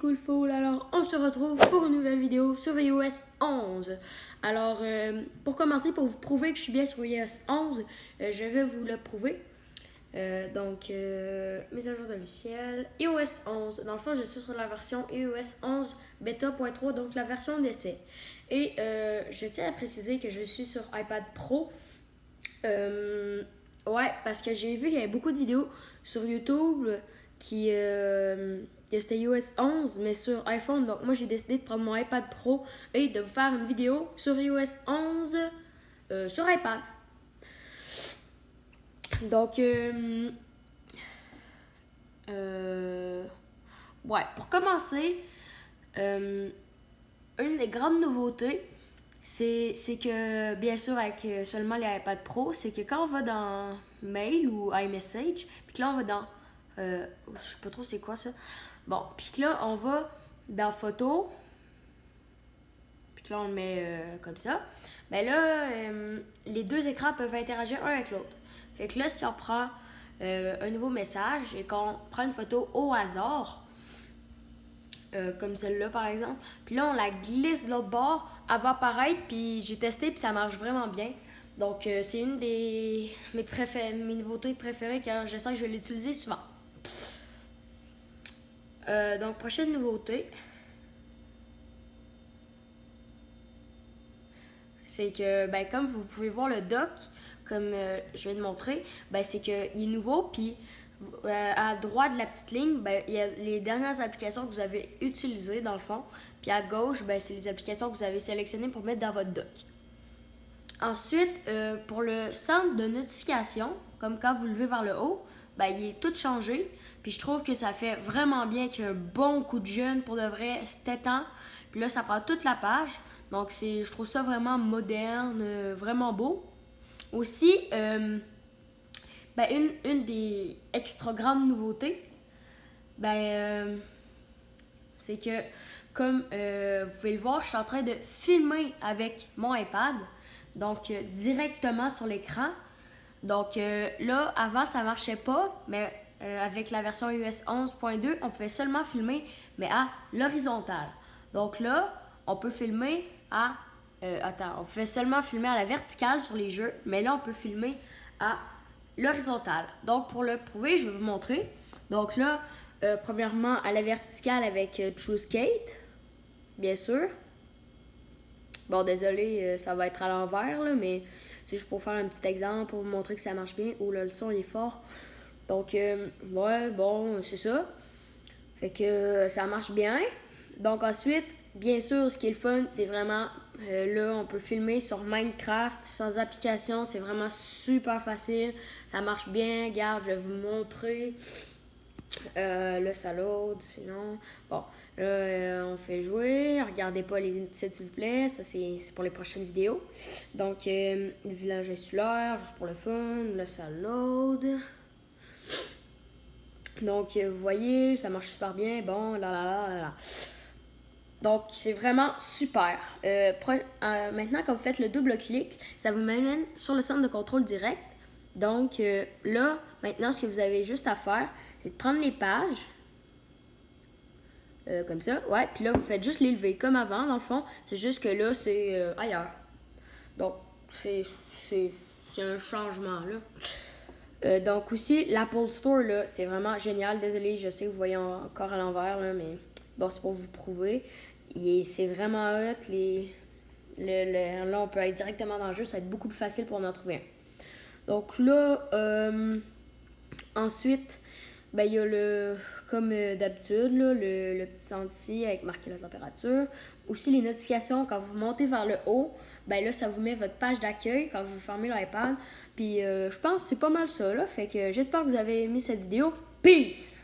Cool Fool. Alors, on se retrouve pour une nouvelle vidéo sur iOS 11. Alors, pour commencer, pour vous prouver que je suis bien sur iOS 11, je vais vous le prouver. Mise à jour de logiciel, iOS 11. Dans le fond, je suis sur la version iOS 11 bêta.3, donc la version d'essai. Et je tiens à préciser que je suis sur iPad Pro. Ouais, parce que j'ai vu qu'il y avait beaucoup de vidéos sur YouTube que c'était iOS 11, mais sur iPhone. Donc, moi, j'ai décidé de prendre mon iPad Pro et de vous faire une vidéo sur iOS 11 sur iPad. Donc, ouais, pour commencer, une des grandes nouveautés, c'est que, bien sûr, avec seulement les iPad Pro, c'est que quand on va dans Mail ou iMessage, puis que là, on va dans... je sais pas trop c'est quoi ça. Bon, puis que là, on va dans Photos, puis que là, on le met comme ça. Ben là, les deux écrans peuvent interagir un avec l'autre. Fait que là, si on prend un nouveau message et qu'on prend une photo au hasard, comme celle-là par exemple, puis là on la glisse de l'autre bord, elle va apparaître, puis j'ai testé puis ça marche vraiment bien. Donc c'est une des mes nouveautés préférées, car je sais que je vais l'utiliser souvent. Donc prochaine nouveauté, c'est que ben, comme vous pouvez voir le dock, comme je vais te montrer, ben, c'est qu'il est nouveau, puis à droite de la petite ligne, ben, il y a les dernières applications que vous avez utilisées dans le fond. Puis à gauche, ben, c'est les applications que vous avez sélectionnées pour mettre dans votre dock. Ensuite, pour le centre de notification, comme quand vous levez vers le haut, ben, il est tout changé. Puis je trouve que ça fait vraiment bien, qu'il y a un bon coup de jeune pour de vrai, c'est étant. Puis là, ça prend toute la page. Donc je trouve ça vraiment moderne, vraiment beau. Aussi, ben, une des extra grandes nouveautés, ben, c'est que, comme vous pouvez le voir, je suis en train de filmer avec mon iPad, donc directement sur l'écran. Donc là, avant, ça marchait pas, mais avec la version iOS 11.2, on pouvait seulement filmer, mais à l'horizontale. Donc là, on peut filmer à... on pouvait seulement filmer à la verticale sur les jeux, mais là, on peut filmer à l'horizontale. Donc, pour le prouver, je vais vous montrer. Donc là, premièrement, à la verticale avec TrueSkate, bien sûr. Bon, désolé, ça va être à l'envers, là, mais c'est juste pour faire un petit exemple, pour vous montrer que ça marche bien. Oh là, le son, il est fort. Donc, ouais, bon, c'est ça. Fait que ça marche bien. Donc, ensuite, bien sûr, ce qui est le fun, c'est vraiment, là, on peut filmer sur Minecraft sans application. C'est vraiment super facile. Ça marche bien. Regarde, je vais vous montrer. Là, ça load, sinon... Bon, là, on fait jouer. Regardez pas les titres, s'il vous plaît. Ça, c'est pour les prochaines vidéos. Donc, le village insulaire, juste pour le fun. Là, ça load. Donc, vous voyez, ça marche super bien. Bon, là. Donc, c'est vraiment super. Maintenant, quand vous faites le double-clic, ça vous mène sur le centre de contrôle direct. Donc, là, maintenant, ce que vous avez juste à faire, c'est de prendre les pages, comme ça. Ouais, puis là, vous faites juste les lever, comme avant, dans le fond. C'est juste que là, c'est ailleurs. Donc, c'est un changement, là. Donc, aussi, l'Apple Store, là, c'est vraiment génial. Désolé, je sais que vous voyez encore à l'envers, là, mais bon, c'est pour vous prouver. C'est vraiment hot. Là, on peut aller directement dans le jeu. Ça va être beaucoup plus facile pour en trouver un. Donc là, ensuite, ben, il y a comme d'habitude, là, le petit sentier avec marqué la température. Aussi, les notifications, quand vous montez vers le haut, ben là, ça vous met votre page d'accueil quand vous fermez l'iPad. Puis, je pense que c'est pas mal ça, là. Fait que j'espère que vous avez aimé cette vidéo. Peace!